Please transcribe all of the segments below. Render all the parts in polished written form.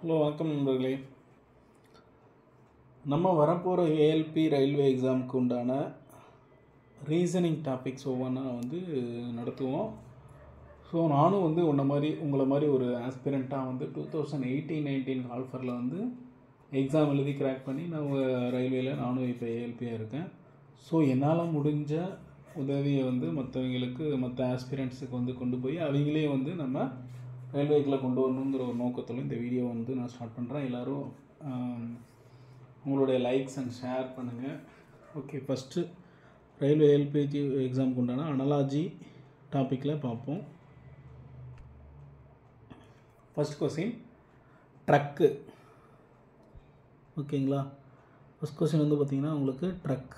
Hello வணக்கம் நண்பர்களே. நம்ம வரப்போகிற ஏஎல்பி ரயில்வே எக்ஸாமுக்கு உண்டான ரீசனிங் டாபிக்ஸ் ஒவ்வொன்றா நடத்துவோம். ஸோ நானும் உங்களை மாதிரி ஒரு ஆஸ்பிரண்ட்டாக 2018-19 கால்ஃபரில் எக்ஸாம் எழுதி கிராக் பண்ணி நான் ரயில்வேல நானும் இப்போ ஏஎல்பியாக இருக்கேன். ஸோ என்னால் முடிஞ்ச உதவியை மற்றவங்களுக்கு மற்ற ஆஸ்பிரண்ட்ஸுக்கு கொண்டு போய் அவங்களே நம்ம ரயில்வேக்குள்ளே கொண்டு வரணுங்கிற ஒரு நோக்கத்தில் இந்த வீடியோ நான் ஸ்டார்ட் பண்ணுறேன். எல்லோரும் உங்களுடைய லைக்ஸ் அண்ட் ஷேர் பண்ணுங்கள். ஓகே, ஃபஸ்ட்டு ரயில்வே எல்பிஜி எக்ஸாமுக்கு உண்டான அனாலஜி டாப்பிக்கில் பார்ப்போம். First question truck. ஓகேங்களா, ஃபஸ்ட் கொஸ்டின் பார்த்திங்கன்னா உங்களுக்கு ட்ரக்கு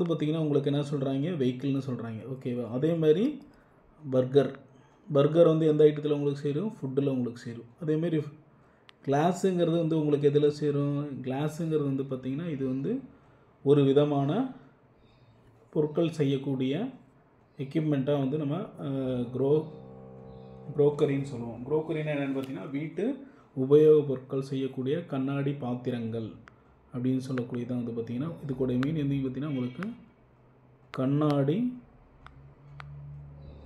பார்த்திங்கன்னா உங்களுக்கு என்ன சொல்கிறாங்க, வெஹிக்கிள்னு சொல்கிறாங்க. ஓகேவா, அதே மாதிரி பர்கர் எந்த ஐட்டத்தில் உங்களுக்கு சேரும், ஃபுட்டில் உங்களுக்கு சேரும். அதேமாரி கிளாஸுங்கிறது உங்களுக்கு எதில் சேரும், கிளாஸுங்கிறது பார்த்திங்கன்னா இது ஒரு விதமான பொருட்கள் செய்யக்கூடிய எக்யூப்மெண்ட்டாக நம்ம குரோக்கரின்னு சொல்லுவோம். குரோக்கரின்னு என்னென்னு பார்த்திங்கன்னா வீட்டு உபயோக பொருட்கள் செய்யக்கூடிய கண்ணாடி பாத்திரங்கள் அப்படின்னு சொல்லக்கூடியதான் பார்த்திங்கன்னா இதுக்கூட மீன் பார்த்திங்கன்னா உங்களுக்கு கண்ணாடி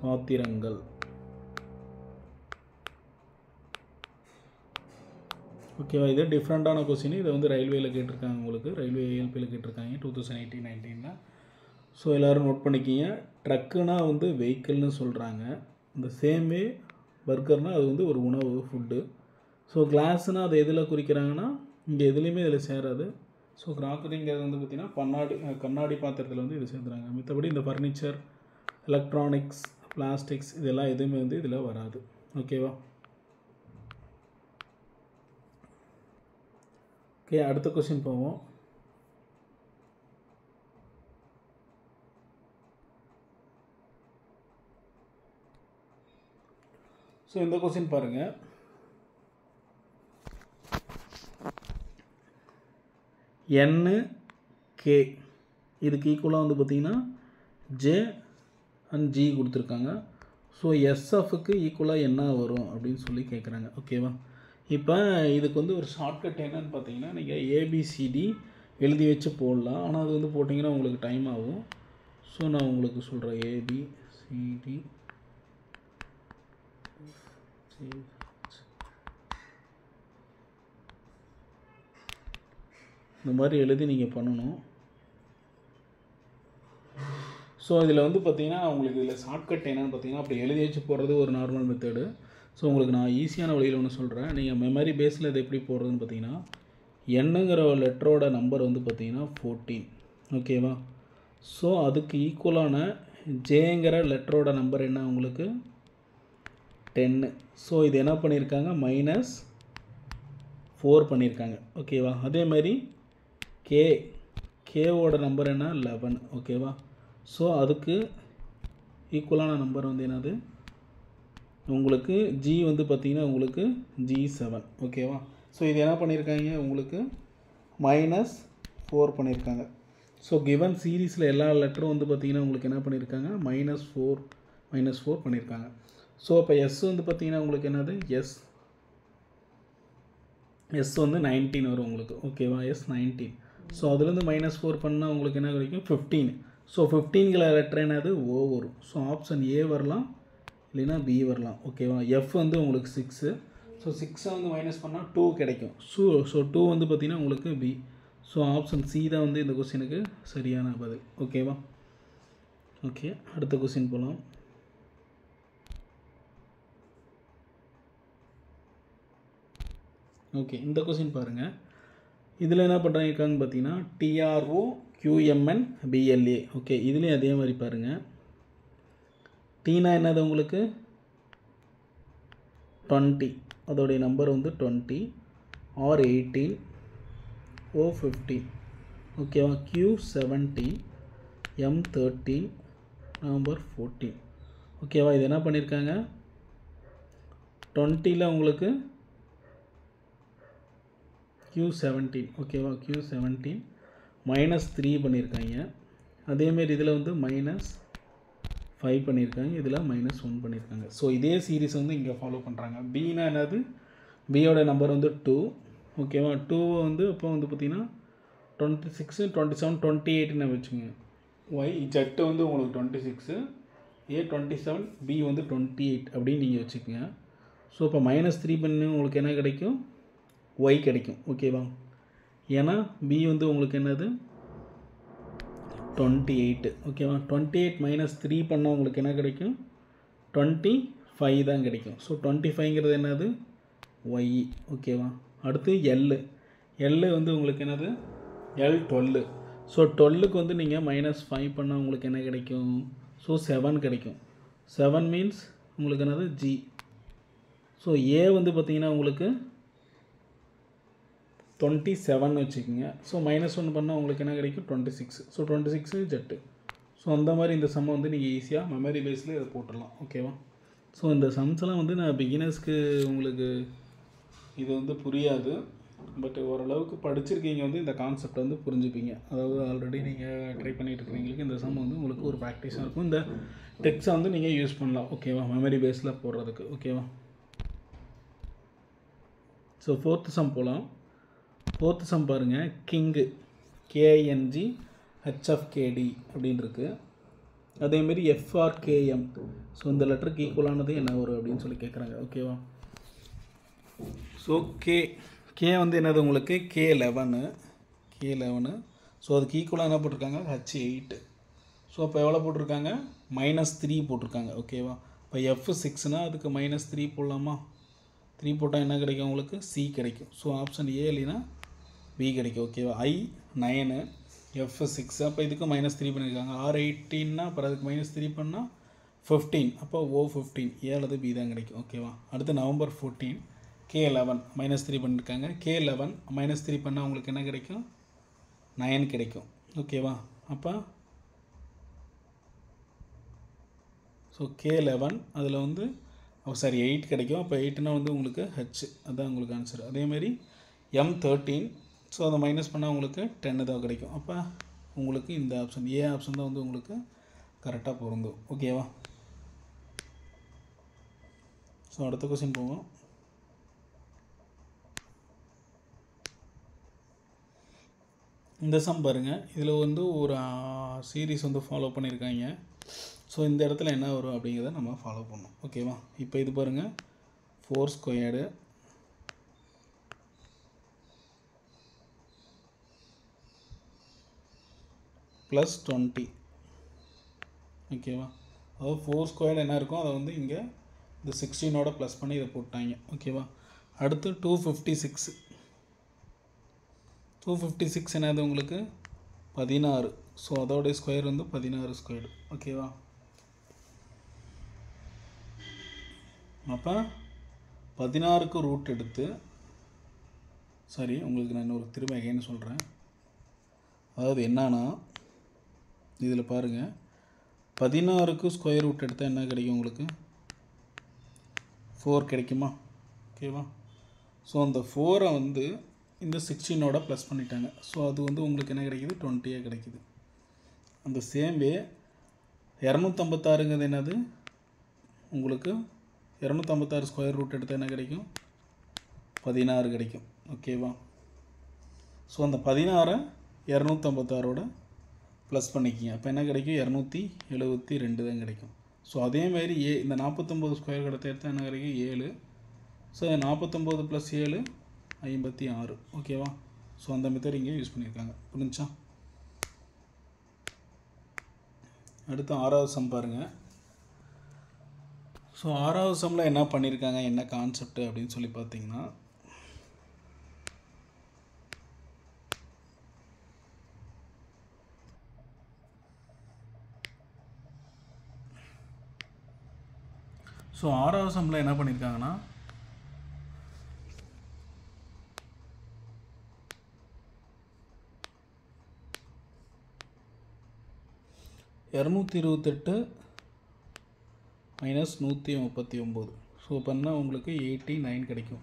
பாத்திரங்கள். ஓகேவா, இது டிஃப்ரெண்ட்டான கொஸ்டின். இதை ரயில்வேயில் கேட்டிருக்காங்க, உங்களுக்கு ரயில்வே ஏஎல்பியில் கேட்டிருக்காங்க 2018-19. ஸோ எல்லோரும் நோட் பண்ணிக்கிங்க. ட்ரக்குனா வெஹிக்கிள்னு சொல்கிறாங்க. இந்த சேமே பர்கர்னால் அது ஒரு உணவு, ஃபுட்டு. ஸோ கிளாஸ்னால் அது எதில் குறிக்கிறாங்கன்னா இங்கே எதுலேயுமே இதில் சேராது. ஸோ கிராக்கரிங்கிறது பார்த்திங்கன்னா கண்ணாடி பாத்திரத்தில் இது சேர்த்துறாங்க. மற்றபடி இந்த ஃபர்னிச்சர், எலக்ட்ரானிக்ஸ், பிளாஸ்டிக்ஸ் இதெல்லாம் எதுவுமே இதில் வராது. ஓகேவா, ஓகே, அடுத்த கொஸ்டின் போவோம். ஸோ இந்த கொஸ்டின் பாருங்கள். K இதுக்கு ஈக்குவலாக பார்த்திங்கன்னா J அண்ட் G கொடுத்துருக்காங்க. ஸோ SFக்கு ஈக்குவலாக என்ன வரும் அப்படின்னு சொல்லி கேட்குறாங்க. ஓகேவா, இப்போ இதுக்கு ஒரு ஷார்ட்கட் என்னன்னு பார்த்தீங்கன்னா நீங்கள் ABCD எழுதி வச்சு போடலாம். ஆனால் அது போட்டிங்கன்னா உங்களுக்கு டைம் ஆகும். ஸோ நான் உங்களுக்கு சொல்கிறேன், ABCD இந்த மாதிரி எழுதி நீங்கள் பண்ணணும். ஸோ இதில் பார்த்திங்கன்னா உங்களுக்கு இதில் ஷார்ட்கட் என்னென்னு பார்த்தீங்கன்னா அப்படி எழுதி வச்சு போடுறது ஒரு நார்மல் மெத்தடு. ஸோ உங்களுக்கு நான் ஈஸியான வழியில் ஒன்று சொல்கிறேன். நீங்கள் மெமரி பேஸில் இதை எப்படி போடுறதுன்னு பார்த்தீங்கன்னா என்னங்கிற லெட்டரோட நம்பர் பார்த்திங்கன்னா 14. ஓகேவா, ஸோ அதுக்கு ஈக்குவலான ஜேங்கிற லெட்டரோட நம்பர் என்ன உங்களுக்கு 10. ஸோ இது என்ன பண்ணியிருக்காங்க, -4 பண்ணியிருக்காங்க. ஓகேவா, அதே மாதிரி கேவோட நம்பர் என்ன 11. ஓகேவா, ஸோ அதுக்கு ஈக்குவலான நம்பர் என்னது உங்களுக்கு G பார்த்திங்கன்னா உங்களுக்கு G7. ஓகேவா, ஸோ இது என்ன பண்ணியிருக்காங்க உங்களுக்கு -4 பண்ணியிருக்காங்க. ஸோ கிவன் சீரீஸில் எல்லா லெட்டரும் பார்த்திங்கன்னா உங்களுக்கு என்ன பண்ணியிருக்காங்க -4 பண்ணியிருக்காங்க. ஸோ இப்போ S பார்த்திங்கன்னா உங்களுக்கு என்னது எஸ் 19 வரும் உங்களுக்கு. ஓகேவா, S19. ஸோ அதுலேருந்து -4 பண்ணால் உங்களுக்கு என்ன கிடைக்கும் 15. ஸோ 15ங்கிற லெட்டர் என்னது O வரும். ஸோ ஆப்ஷன் A வரலாம், இல்லைன்னா B வரலாம். ஓகேவா, F உங்களுக்கு 6. ஸோ 6 மைனஸ் பண்ணால் 2 கிடைக்கும். ஸோ 2 பார்த்திங்கன்னா உங்களுக்கு B. ஸோ ஆப்ஷன் C தான் இந்த கொஸ்டினுக்கு சரியான பதில். ஓகேவா, ஓகே, அடுத்த கொஸ்டின் போகலாம். ஓகே, இந்த கொஸ்டின் பாருங்கள். இதில் என்ன பண்ணுறாங்கன்னு பார்த்தீங்கன்னா TROQMN BLA. ஓகே, இதுலேயும் அதே மாதிரி பாருங்கள். டீனா என்னது உங்களுக்கு 20, அதோடைய நம்பர் 20, R18, O15. ஓகேவா, Q17, M13, நம்பர் 14. ஓகேவா, இது என்ன பண்ணியிருக்காங்க 20ல் உங்களுக்கு Q17. ஓகேவா, Q17 -3 பண்ணியிருக்காங்க. அதேமாரி இதில் -5 5 பண்ணியிருக்காங்க, இதில் -1 பண்ணியிருக்காங்க. ஸோ இதே சீரீஸ் வந்து இங்கே ஃபாலோ பண்ணுறாங்க. பின்னா என்னது, பியோட நம்பர் வந்து 2. ஓகேவா, 2 வந்து அப்போ வந்து பார்த்திங்கன்னா 26, 27, 28ன்னு வச்சுங்க. ஒய் ஜெட்டு வந்து உங்களுக்கு 26, ஏ 27, பி வந்து 28 அப்படின்னு நீங்கள் வச்சுக்கோங்க. ஸோ இப்போ -3 பண்ணி உங்களுக்கு என்ன கிடைக்கும், ஒய் கிடைக்கும். ஓகேவா, ஏன்னா பி வந்து உங்களுக்கு என்னது 28. ஓகேவா, 28 - 3 பண்ணால் உங்களுக்கு என்ன கிடைக்கும், 25 தான் கிடைக்கும். ஸோ 25ங்கிறது என்னது, ஒய். ஓகேவா, அடுத்து எல் வந்து உங்களுக்கு என்னது L12. ஸோ 12க்கு வந்து நீங்கள் -5 பண்ணால் உங்களுக்கு என்ன கிடைக்கும், ஸோ 7 கிடைக்கும். 7 மீன்ஸ் உங்களுக்கு என்னது ஜி. ஸோ ஏ வந்து பார்த்திங்கன்னா உங்களுக்கு 27 வச்சுக்கோங்க. ஸோ -1 பண்ணால் உங்களுக்கு என்ன கிடைக்கும், 26. So 26 jet. ஸோ அந்த மாதிரி இந்த சம்மை வந்து நீங்கள் ஈஸியாக மெமரி பேஸில் இதை போட்டுடலாம். ஓகேவா, ஸோ இந்த சம்ஸ்லாம் வந்து நான் பிகினர்ஸ்க்கு உங்களுக்கு இது வந்து புரியாது, பட் ஓரளவுக்கு படிச்சிருக்கீங்க வந்து இந்த கான்செப்ட் வந்து புரிஞ்சுப்பீங்க. அதாவது ஆல்ரெடி நீங்கள் ட்ரை பண்ணிட்டு இருக்கிறவங்களுக்கு இந்த சம் வந்து உங்களுக்கு ஒரு ப்ராக்டிஸாக இருக்கும். இந்த டெக்ஸை வந்து நீங்கள் யூஸ் பண்ணலாம். ஓகேவா, மெமரி பேஸில் போடுறதுக்கு. ஓகேவா, ஸோ 4th சம் போகலாம். 4th சம் பாருங்கள், கிங்கு KING HFKD அப்படின்னு இருக்குது. அதேமாரி FRKM. ஸோ இந்த லெட்டருக்கு ஈக்குவலானது என்ன வரும் அப்படின்னு சொல்லி கேட்குறாங்க. ஓகேவா, ஸோ கே வந்து என்னது உங்களுக்கு K11. ஸோ அதுக்கு ஈக்குவலாக என்ன போட்டிருக்காங்க, H8. ஸோ அப்போ எவ்வளோ போட்டிருக்காங்க, -3 போட்டிருக்காங்க. ஓகேவா, இப்போ F6னால் அதுக்கு -3 போடலாமா, 3 போட்டால் என்ன கிடைக்கும் உங்களுக்கு, C கிடைக்கும். ஸோ ஆப்ஷன் ஏ இல்லைன்னா பி கிடைக்கும். ஓகேவா, I9 F6, அப்போ இதுக்கு -3 பண்ணியிருக்காங்க. R18னா அப்புறம் அதுக்கு -3 பண்ணால் 15, அப்போ O15, ஏ அல்லது பி தான் கிடைக்கும். ஓகேவா, அடுத்து நவம்பர் 14 K11 -3 பண்ணியிருக்காங்க. K11 -3 பண்ணால் உங்களுக்கு என்ன கிடைக்கும், 9 கிடைக்கும். ஓகேவா, அப்போ ஸோ K11 அதில் வந்து 8 கிடைக்கும். அப்போ 8னா வந்து உங்களுக்கு ஹெச், அதுதான் உங்களுக்கு ஆன்சர். அதேமாரி M13, ஸோ அதை மைனஸ் பண்ணால் உங்களுக்கு 10 தான் கிடைக்கும். அப்போ உங்களுக்கு இந்த ஆப்ஷன் ஏ ஆப்ஷன் தான் வந்து உங்களுக்கு கரெக்டாக பொருந்தும். ஓகேவா, ஸோ அடுத்த கொஸ்டின் போவோம். இந்த சம் பாருங்கள், இதில் வந்து ஒரு சீரீஸ் வந்து ஃபாலோ பண்ணியிருக்காங்க. ஸோ இந்த இடத்துல என்ன வரும் அப்படிங்கிறத நம்ம ஃபாலோ பண்ணணும். ஓகேவா, இப்போ இது பாருங்கள், 4² +20. ஓகேவா, அதாவது 4² என்ன இருக்கும், அதை வந்து இங்கே இந்த 16ஓட ப்ளஸ் பண்ணி இதை போட்டாங்க. ஓகேவா, அடுத்து 256 என்னது உங்களுக்கு 16. ஸோ அதோடைய ஸ்கொயர் வந்து 16². ஓகேவா, அப்போ 16க்கு ரூட் எடுத்து, சரி உங்களுக்கு நான் இன்னொரு திரும்ப எகைன்னு சொல்கிறேன். அதாவது என்னன்னா இதில் பாருங்கள், 16க்கு ஸ்கொயர் ரூட் எடுத்தால் என்ன கிடைக்கும் உங்களுக்கு, 4 கிடைக்குமா. ஓகேவா, ஸோ அந்த 4ஐ வந்து இந்த 16ஓட ப்ளஸ் பண்ணிட்டாங்க. ஸோ அது வந்து உங்களுக்கு என்ன கிடைக்குது, 20 கிடைக்குது. அந்த சேம் வே 256ங்கிறது என்னது உங்களுக்கு, 256 ஸ்கொயர் ரூட் எடுத்தால் என்ன கிடைக்கும், 16 கிடைக்கும். ஓகேவா, ஸோ அந்த 16ஐ 256ஓட ப்ளஸ் பண்ணிக்கிங்க. அப்போ என்ன கிடைக்கும், 272 தான் கிடைக்கும். ஸோ அதேமாதிரி இந்த 49 ஸ்கொயர் எடுத்தால் என்ன கிடைக்கும், 7. ஸோ 49 + 7 56. ஓகேவா, ஸோ அந்த மெத்தட் இங்கே யூஸ் பண்ணியிருக்காங்க. புரிஞ்சா, அடுத்து 6வது சம் பாருங்கள். ஸோ 6வது சம்மில் என்ன பண்ணியிருக்காங்க, என்ன கான்செப்ட் அப்படின்னு சொல்லி பார்த்தீங்கன்னா, ஸோ 6வது சம்மில் என்ன பண்ணியிருக்காங்கன்னா, 228 - 139. ஸோ பண்ணால் உங்களுக்கு 89 கிடைக்கும்.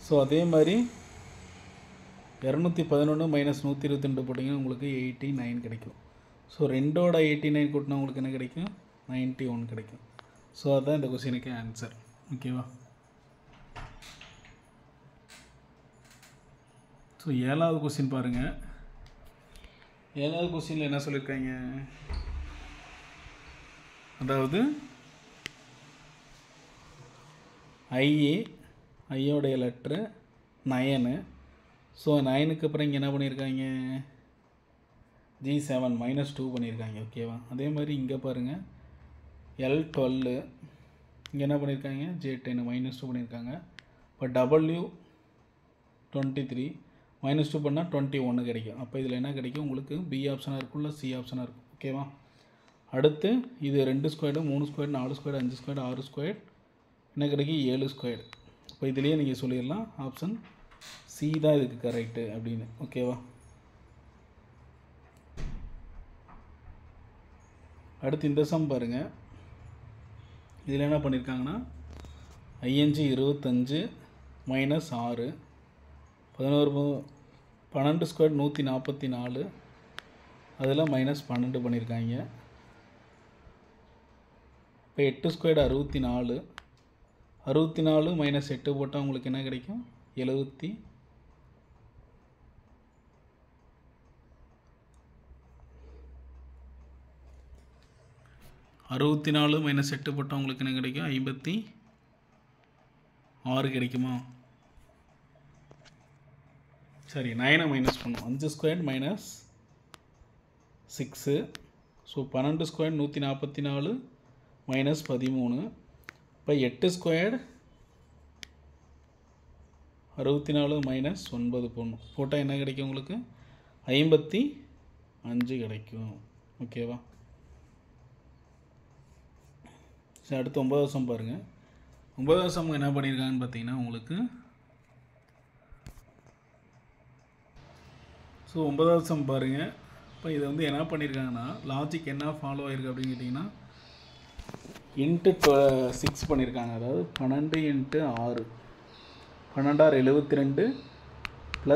ஸோ அதே மாதிரி 211 - 122 போட்டிங்கன்னா உங்களுக்கு 89 கிடைக்கும். ஸோ 2ஓட 89 கூட்டினா உங்களுக்கு என்ன கிடைக்கும், 91 கிடைக்கும். ஸோ அதுதான் இந்த கொஸ்டினுக்கு ஆன்சர். ஓகேவா? ஸோ 7வது கொஸ்டின் பாருங்கள். 7வது கொஸ்டினில் என்ன சொல்லியிருக்காங்க, அதாவது ஐயோடைய லெட்ரு 9. ஸோ 9க்கு அப்புறம் இங்கே என்ன பண்ணியிருக்காங்க, G7 -2 பண்ணியிருக்காங்க. ஓகேவா? அதே மாதிரி இங்கே பாருங்கள் L12, இங்கே என்ன பண்ணியிருக்காங்க, J10 -2 பண்ணியிருக்காங்க. இப்போ W23 -2 பண்ணால் 21 கிடைக்கும். அப்போ இதில் என்ன கிடைக்கும் உங்களுக்கு, பி ஆப்ஷனாக இருக்குல்ல, சி ஆப்ஷனாக இருக்கும். ஓகேவா? அடுத்து இது 2 squared 3 squared 4 squared 5 squared 6 squared என்ன கிடைக்கும், 7 ஸ்கொயர்டு. இப்போ இதுலேயே நீங்கள் சொல்லிடலாம் ஆப்ஷன் சி தான் இதுக்கு கரெக்டு அப்படின்னு. ஓகேவா? அடுத்து இந்த சம் பாருங்கள். இதில் என்ன பண்ணியிருக்காங்கன்னா ING 25 -6 12 ஸ்கொயர் 144 அதில் -12 பண்ணியிருக்காங்க. இப்போ 8 ஸ்கொயர் 64 64 -8 போட்டால் உங்களுக்கு என்ன கிடைக்கும், 74 -8 போட்டால் உங்களுக்கு என்ன கிடைக்கும், 56 கிடைக்குமா? சரி, 9 மைனஸ் பண்ணும். 5 ஸ்கொயர் -6. So 12 square 144 -13. இப்போ 8 ஸ்கொயர் 64 -9 போடணும். போட்டால் என்ன கிடைக்கும் உங்களுக்கு, 55 கிடைக்கும். ஓகேவா? சரி, அடுத்து 9வது சம் பாருங்கள். 9வது சம் என்ன பண்ணியிருக்காங்கன்னு பார்த்தீங்கன்னா உங்களுக்கு, ஸோ 9வது சம் பாருங்கள். இப்போ இதை வந்து என்ன பண்ணியிருக்காங்கன்னா, லாஜிக் என்ன ஃபாலோ ஆகிருக்கு அப்படின்னு கேட்டிங்கன்னா, இன்ட்டு 6 பண்ணியிருக்காங்க. அதாவது 12 × 6 12 72 +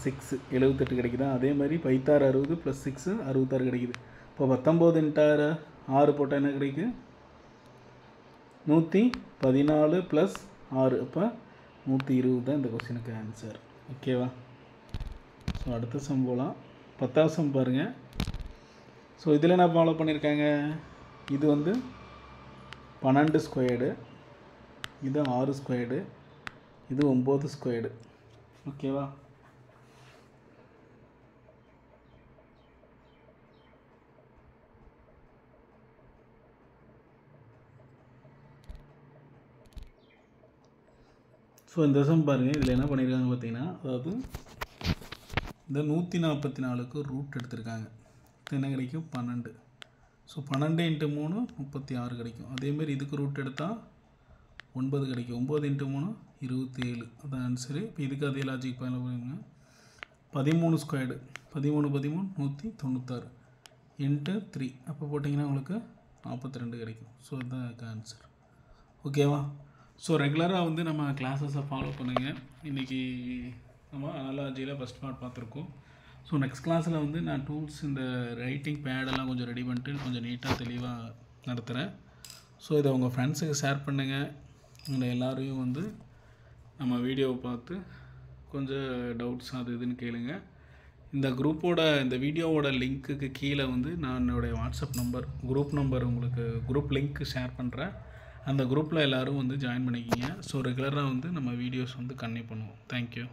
6 78 கிடைக்குதா. அதே மாதிரி 5 60 + 6 66 கிடைக்குது. இப்போ 19 × 6 போட்டால் என்ன கிடைக்குது, 114 + 6 அப்போ 120 தான் இந்த கொஸ்டினுக்கு ஆன்சர். ஓகேவா? ஸோ அடுத்த சம் போகலாம். 10வது சம் பாருங்கள். ஸோ இதில் என்ன ஃபாலோ பண்ணியிருக்காங்க, இது வந்து 12 ஸ்கொயர்டு, இது 6 ஸ்கொயர்டு, இது 9 ஸ்கொயர்டு. ஓகேவா? ஸோ இந்த சம் பாருங்கள். இதில் என்ன பண்ணியிருக்காங்க பார்த்தீங்கன்னா, அதாவது இந்த 144க்கு ரூட் எடுத்திருக்காங்க. என்ன கிடைக்கும், 12. ஸோ 12 × 3 36 கிடைக்கும். அதேமாரி இதுக்கு ரூட் எடுத்தால் 9 கிடைக்கும். 9 × 3 27. அதான் ஆன்சரு. இப்போ இதுக்கு அதே லாஜிக் பண்ண போகிறீங்க. 13 ஸ்கொயர்டு 13 13 196 × 3 அப்போ போட்டிங்கன்னா உங்களுக்கு 42 கிடைக்கும். ஸோ அதுதான் ஆன்சர். ஓகேவா? ஸோ ரெகுலராக வந்து நம்ம கிளாஸஸை ஃபாலோ பண்ணுங்கள். இன்றைக்கி நம்ம அனாலஜியில் ஃபஸ்ட் பார்ட் பார்த்துருக்கோம். ஸோ நெக்ஸ்ட் கிளாஸில் வந்து நான் டூல்ஸ், இந்த ரைட்டிங் பேடெல்லாம் கொஞ்சம் ரெடி பண்ணிட்டு கொஞ்சம் நீட்டாக தெளிவாக நடத்துகிறேன். ஸோ இதை உங்கள் ஃப்ரெண்ட்ஸுக்கு ஷேர் பண்ணுங்கள். உங்களை எல்லோரையும் வந்து நம்ம வீடியோவை பார்த்து கொஞ்சம் டவுட்ஸ் அது இதுன்னு கேளுங்க. இந்த வீடியோவோட லிங்க்குக்கு கீழே வந்து நான் என்னுடைய வாட்ஸ்அப் நம்பர், குரூப் நம்பர் உங்களுக்கு குரூப் லிங்க் ஷேர் பண்ணுறேன். அந்த குரூப்பில் எல்லோரும் வந்து ஜாயின் பண்ணிக்கிங்க. ஸோ ரெகுலராக வந்து நம்ம வீடியோஸ் வந்து கன்டினியூ பண்ணுவோம். தேங்க்யூ.